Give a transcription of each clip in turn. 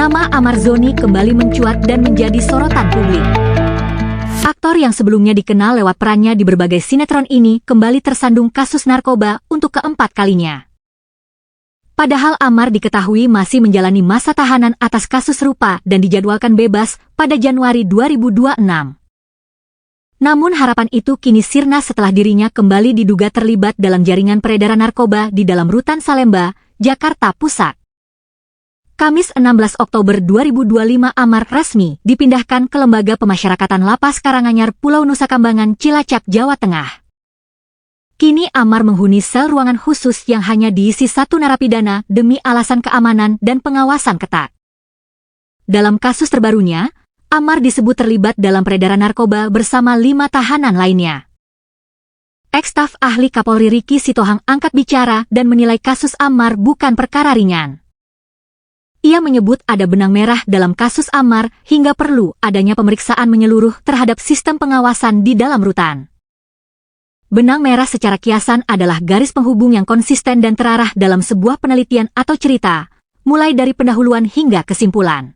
Nama Amar Zoni kembali mencuat dan menjadi sorotan publik. Aktor yang sebelumnya dikenal lewat perannya di berbagai sinetron ini kembali tersandung kasus narkoba untuk keempat kalinya. Padahal Amar diketahui masih menjalani masa tahanan atas kasus serupa dan dijadwalkan bebas pada Januari 2026. Namun harapan itu kini sirna setelah dirinya kembali diduga terlibat dalam jaringan peredaran narkoba di dalam rutan Salemba, Jakarta Pusat. Kamis 16 Oktober 2025 Amar resmi dipindahkan ke Lembaga Pemasyarakatan Lapas Karanganyar Pulau Nusa Kambangan, Cilacap, Jawa Tengah. Kini Amar menghuni sel ruangan khusus yang hanya diisi satu narapidana demi alasan keamanan dan pengawasan ketat. Dalam kasus terbarunya, Amar disebut terlibat dalam peredaran narkoba bersama 5 tahanan lainnya. Ex-staf ahli Kapolri Riki Sitohang angkat bicara dan menilai kasus Amar bukan perkara ringan. Ia menyebut ada benang merah dalam kasus Amar hingga perlu adanya pemeriksaan menyeluruh terhadap sistem pengawasan di dalam rutan. Benang merah secara kiasan adalah garis penghubung yang konsisten dan terarah dalam sebuah penelitian atau cerita, mulai dari pendahuluan hingga kesimpulan.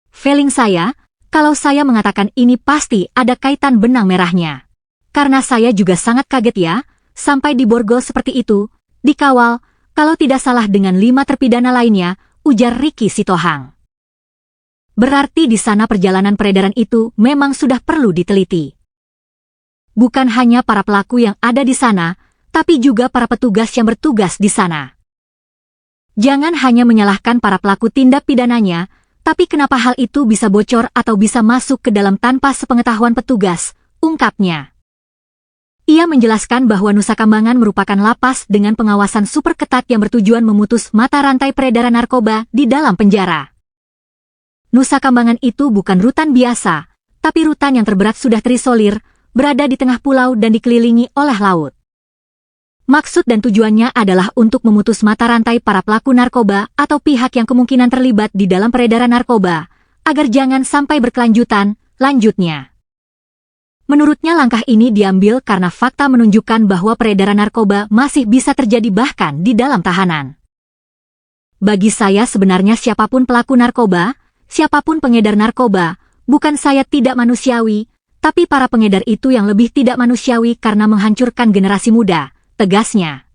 Feeling saya, kalau saya mengatakan ini pasti ada kaitan benang merahnya. Karena saya juga sangat kaget ya, sampai diborgol seperti itu, dikawal, kalau tidak salah dengan 5 terpidana lainnya, ujar Riki Sitohang. Berarti di sana perjalanan peredaran itu memang sudah perlu diteliti. Bukan hanya para pelaku yang ada di sana, tapi juga para petugas yang bertugas di sana. Jangan hanya menyalahkan para pelaku tindak pidananya, tapi kenapa hal itu bisa bocor atau bisa masuk ke dalam tanpa sepengetahuan petugas, ungkapnya. Ia menjelaskan bahwa Nusa Kambangan merupakan lapas dengan pengawasan super ketat yang bertujuan memutus mata rantai peredaran narkoba di dalam penjara. Nusa Kambangan itu bukan rutan biasa, tapi rutan yang terberat sudah terisolir, berada di tengah pulau dan dikelilingi oleh laut. Maksud dan tujuannya adalah untuk memutus mata rantai para pelaku narkoba atau pihak yang kemungkinan terlibat di dalam peredaran narkoba, agar jangan sampai berkelanjutan, lanjutnya. Menurutnya langkah ini diambil karena fakta menunjukkan bahwa peredaran narkoba masih bisa terjadi bahkan di dalam tahanan. Bagi saya sebenarnya siapapun pelaku narkoba, siapapun pengedar narkoba, bukan saya tidak manusiawi, tapi para pengedar itu yang lebih tidak manusiawi karena menghancurkan generasi muda, tegasnya.